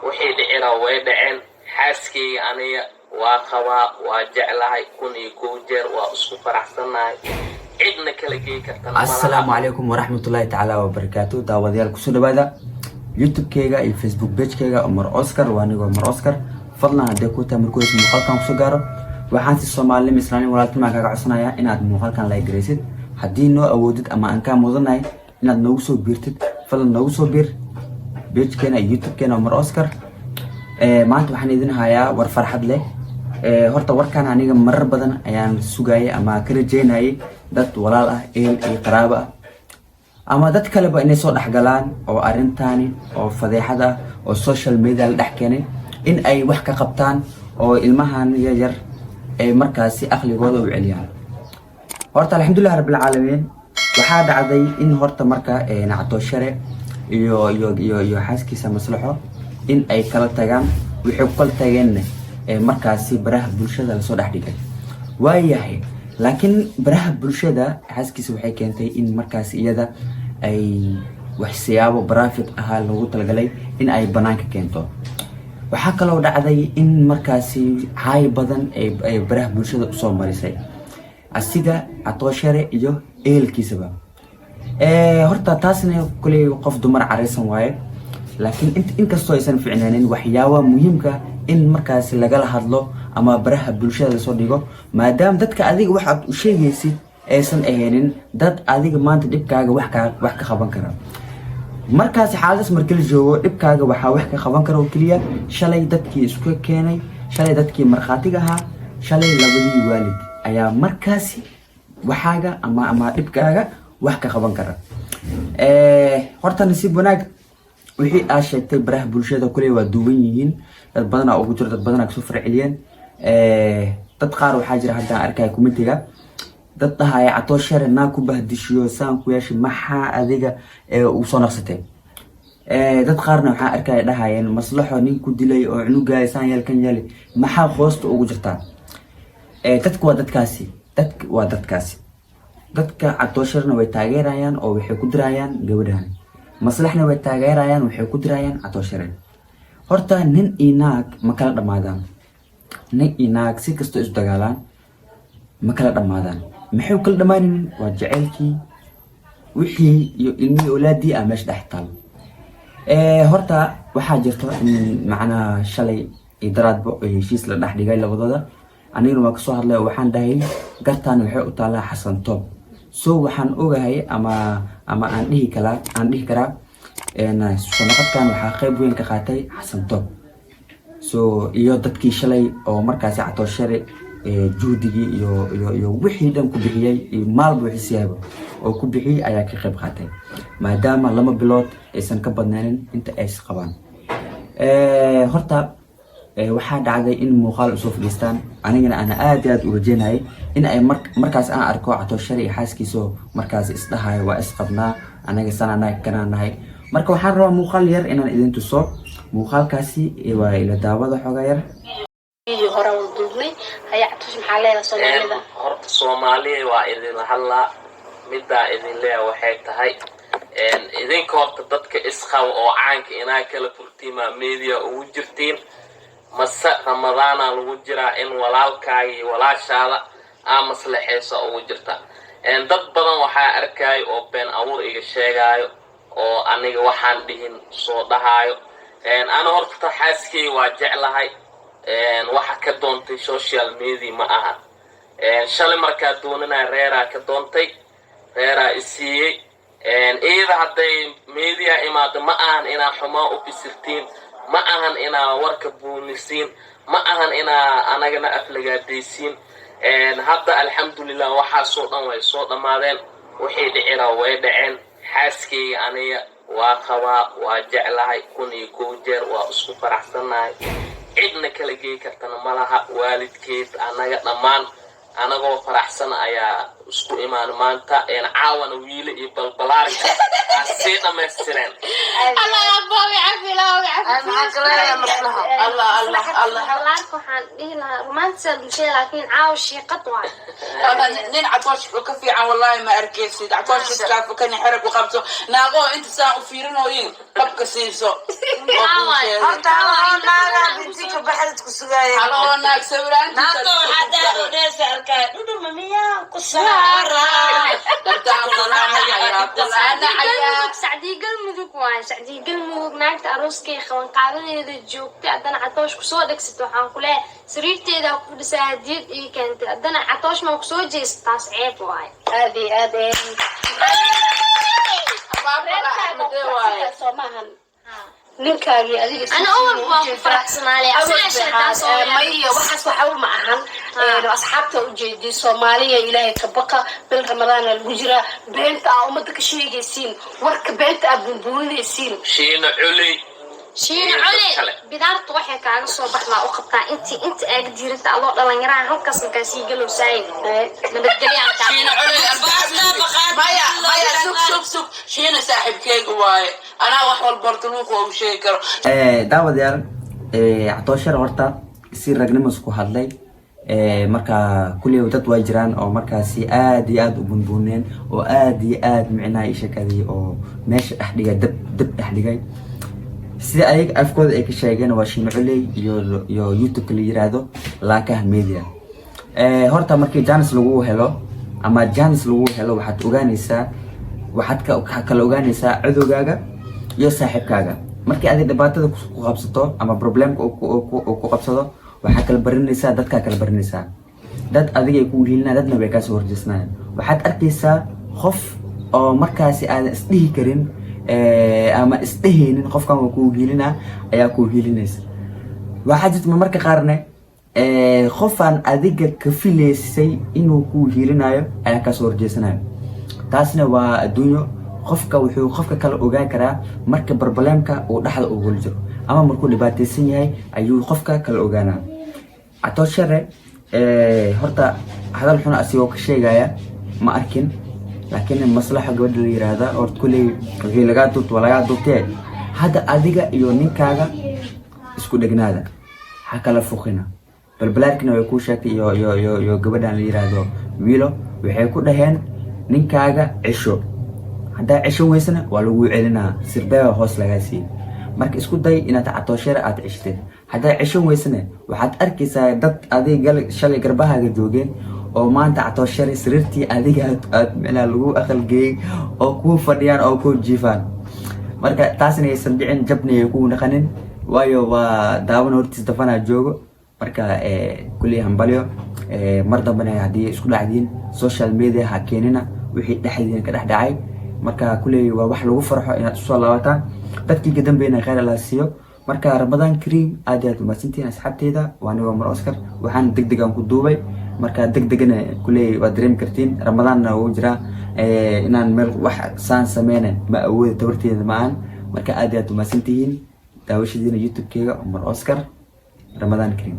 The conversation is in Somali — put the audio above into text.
وحي دعينا ويدعين حاسكي أني وقوا وجعلها يكون يكوجر وأسكو فرحسناي عدنا كالجي كرتنا. السلام عليكم ورحمة الله تعالى وبركاته. داوديال كسر بهذا يوتيوب كيجا الفيسبوك بيج كيجا عمر أوسكار وأنا عمر أوسكار. فضلا هديكوا تمركوا اسم مقالكم سجارة وحانت الصومالي مثلاني ولكن ما كان عصنايا إن هذا مقالكم لا يجريسد حدينه أودد أما أن كان مظناي إن هذا نوسو بيرتد فضلا نوسو بيج كنا يوتيوب كنا عمر أوسكار. ما أنت وحنا إذن هيا ورفر حد له horta warkaan aniga marar badan ayaan sugayay ama ka rajeynayay dad walaal ah eel iyo qaraabo ah ama dad kale ba inay soo dhaxgalaan oo arintani oo fadeexad ah oo social media la dhax keenay in ay wax ka qabtaan oo ilmahan yar ay markaasi aqligooda u celiyaan. horta alxamdulillah rabbil caalamiin waxaa dhacday in horta marka nacto share iyo xaaskiisa maslaxo in ay kala tagaan wixii kala tageen markaasi baraha bulshada la soo dhaxdhigay waayahay laakiin baraha bulshada xaaskiisa waxay keentay in markaasi iyada ay wax siyaabo private ah lagu talagalay in ay banaanka keento. waxaa kaloo dhacday in markaasi hay badan ay baraha bulshada u soo marisay asiga atooshare iyo eelkiisaba horta taasna kulay qof dumar careysan waaye laakiin inkastoo aysan fiicnaanin waxyaabo muhiimka in markaasi lagala hadlo ama baraha bulshada soo dhigo maadaama dadka adiga wax aad u sheegaysid aysan aheenin dad adiga maanta dhibkaaga wax ka qaban kara. markaasi xaaladaas markii la joogo dhibkaaga waxa wax ka qaban kara oo kaliya shalay dadkii isku keenay shalay dadkii marxaatiga ahaa shalay labadii waalid ayaa markaasi waxaaga ama dhibkaaga wax ka qaban kara. horta nasiib wanaag wixii aad sheegtay baraha bulshada kulay waa duuban yihiin dad badan oo ugu jira dad badan oo soo farciliyeen dad qaar waxaa jira hadda arkay commentiga dad dhahay atooshare naa ku bahdishiyo saan ku yeeshay maxaa adiga u soo naqsatay. dad qaarna waxaa arkay dhahayeen maslaxo nin ku dilay oo cunugaay saan yeelkan yeeli maxaa hoosta ugu jirtaa. dadku waa dadkaasi dadka atooshare way taageerayaan oo waxay ku dirayaan gabadhan maslaxna way taageerayaan waxay ku dirayaan atooshare. horta nin inaag ma kala dhamaadaan nin inaag si kasto isu dagaalaan ma kala dhamaadaan maxay kala dhamaanayeen waa jaceylkii wixii iyo ilmihii awlaadii ah meesha dhex taal. horta waxaa jirto in macnaa shalay idaraadba heshiis la dhex dhigay labadooda aniguna waa kasoo hadlay oo waxaan dhahay gartaan waxay u taalaa xasan toob so waxaan ogahay ama aan dhihi karaa sonaqadkan waxaa qayb weyn ka qaatay xasan toob so iyo dadkii shalay oo markaasi atooshare juudigii iyo wixii dhan ku bixiyay iyo maalba wixii siyaabo oo ku bixiyay ayaa ka qayb qaatay maadaama lama bilood aysan ka badnaanin inta ay qabaan. horta waxaa dhacday in muuqaal usoo fadhiistaan anigana ana aad u rajeynayay in ay markaas aan arko atooshare iyo xaaskiisa markaas isdhahay waa isqabnaa anaga sananahay kanaanahay marka waxaan rabaa muuqaal yar inaan idin tuso muuqaalkaasi waa ila daawada xoga yar iyo hore u duubnay haya atush maxaa leeyahay Soomaalida. horta Soomaaliya waa idin hadlaa midda idin leeyahay waxay tahay idinka horta dadka isqaw oo caanka inaa kala furtiima media ugu jirtiin masa ramadaana lagu jiraa in walaalkaaga iyo walaashaada aan maslaxeyso ugu jirta. dad badan waxaa arkay oo been abuur iga sheegayo oo aniga waxaan dhihin soo dhahayo. ana horta xaaskay waa jeclahay waxa ka doontay social media ma aha. shalay markaa doonanay reeraa ka doontay reeraa isiiyey iyada hadday media imaado ma ahan inaa xumaa u bisirtiin ma ahan inaa warka buunisiin ma ahan inaa anagana aflagaadaysiin. hadda alxamdulillah waxaasoo dhan way soo dhammaadeen wixii dhicina way dhaceen xaaskayga aniga waa qabaa waa jeclahay kun iyo kow jeer waa isku faraxsanahay cidna kala gey kartana malaha waalidkeed anaga dhammaan anagoo faraxsan ayaa isku imaan maanta caawana wiile iyo balbalaarka asii dhamaystireen الله أبوي عفي لا الله الله الله waxaan dhihi lahaa romantic bulshada laakiin caaw shiiqad waay nin catoosh ka fiican wallahi ma arkaysid catoosh iskaaf kan xirag u qabto naago inta saan u fiirinooyin qabka siiso horta naaga binti ka baxad ku sugayay halo naag sawiraan naago hada u dheesa arkay dhudhuma miya ku saara sacdii galmudug waay sacdii galmudug naagta arooskay qaban qaabadeeda joogtay haddana catoosh kusoo dhegsato waxaan ku leeyahay sariirteeda ku dhisaa hadiyad ii keentay haddana catoosh ma kusoo jeesta taas ceeb waay aad iyo aad ninkaagii adiga ana awal waa ku faraxsanaanay maya waxaas waxa ma ahan asxaabta u jeediyay Soomaaliya ilaahay ka baqa bil Ramadaan lagu jira beenta umada ka sheegaysiin warka beenta abunbuunaysiin shiina culey bidaartu waxay kaaga soo baxdaa u qabtaa inta aag diirta adoo dhalinyarada halkaas ka sii galowsaay nabadgelyo shiina culey maya sug shiina saaxiibkeyga waaye anaa wax walba luuq oo sheegi karo daawadayaal Catooshar horta si ragnimo isku hadlay marka kulliy dad way jiraan oo markaasi aad iyo aad u bunbuneen oo aad iyo aad micnaa isha kadii oo meesha dhaxdhiga dab dhaxdhigay sida ay afkooda ay ka sheegeen waa shiina culey iyo YouTube kala yiraahdo laakaha media horta markii Janis lagu helo ama Janis lagu helo waxaad ogaanaysaa kala ogaanaysaa cadowgaaga iyo saaxiibkaaga markii aad dhibaatada ku qabsato ama problemka ku qabsado waxa kala barinaysaa dadka kala barinaysaa dad adiga ay ku hiilina dadna way ka soo horjeesnaan waxaad arkaysaa qof oo markaasi aad isdhihi karin ama isdheheenin qofkan uu ku hiilina ayaa ku hiilinaysa waxa jirta marka qaarne qofan adiga ka fileysay inuu ku hiilinayo ayaa ka soo horjeesanayo taasna waa adduunyo qofka wuxuu qofka kala ogaan karaa marka problemka uu dhaxda ugu jiro ama markuu dhibaataysan yahay ayuu qofka kala ogaanaa Catooshare horta hadal xun asigoo ka sheegaya ma arkin laakiin maslaxa gabadha la yiraahdo oo kulay wixii laga duubtay hada adiga iyo ninkaaga isku dhagnaada ha kala fuqina balbalaarkina way ku sheegtay iyo gabadhan la yiraahdo wiilo waxay ku dhaheen ninkaaga cisho hada cisho weysana waa lagu celinaa sirbeeyo hoos laga siiyay marka isku day inaad Catooshare aad cishteen hada cisho weysana waxaad arkaysaa dad adiga shalay garbahaaga joogeen oo maanta Catooshare sariirtii adiga aad micnaa lagu aqalgeey oo ku fadhiyaan oo ku jiifaan marka taasina aysan dhicin jabnay ku naqanin waayo waa daawan hortiis dafana joogo marka kulli hambalyo mar dambana hadii isku dhacdiin social media ha keenina wixii dhaxdiin ka dhaxdhacay marka kulli waa wax lagu farxo inaad soo laabataan dadkii dambeena khayr la siiyo marka Ramadan Kareem aad u maasantiin asxaabteeda waan Mar Oscar waxaan degdegan ku duubay marka degdegana kulay waa dareem kartiin Ramadan oo jira inaan meel wax saan sameeyna ma awood tabarteeda ma aan marka aad u maasantiin daawashadiina YouTube-keega Mar Oscar Ramadan Kareem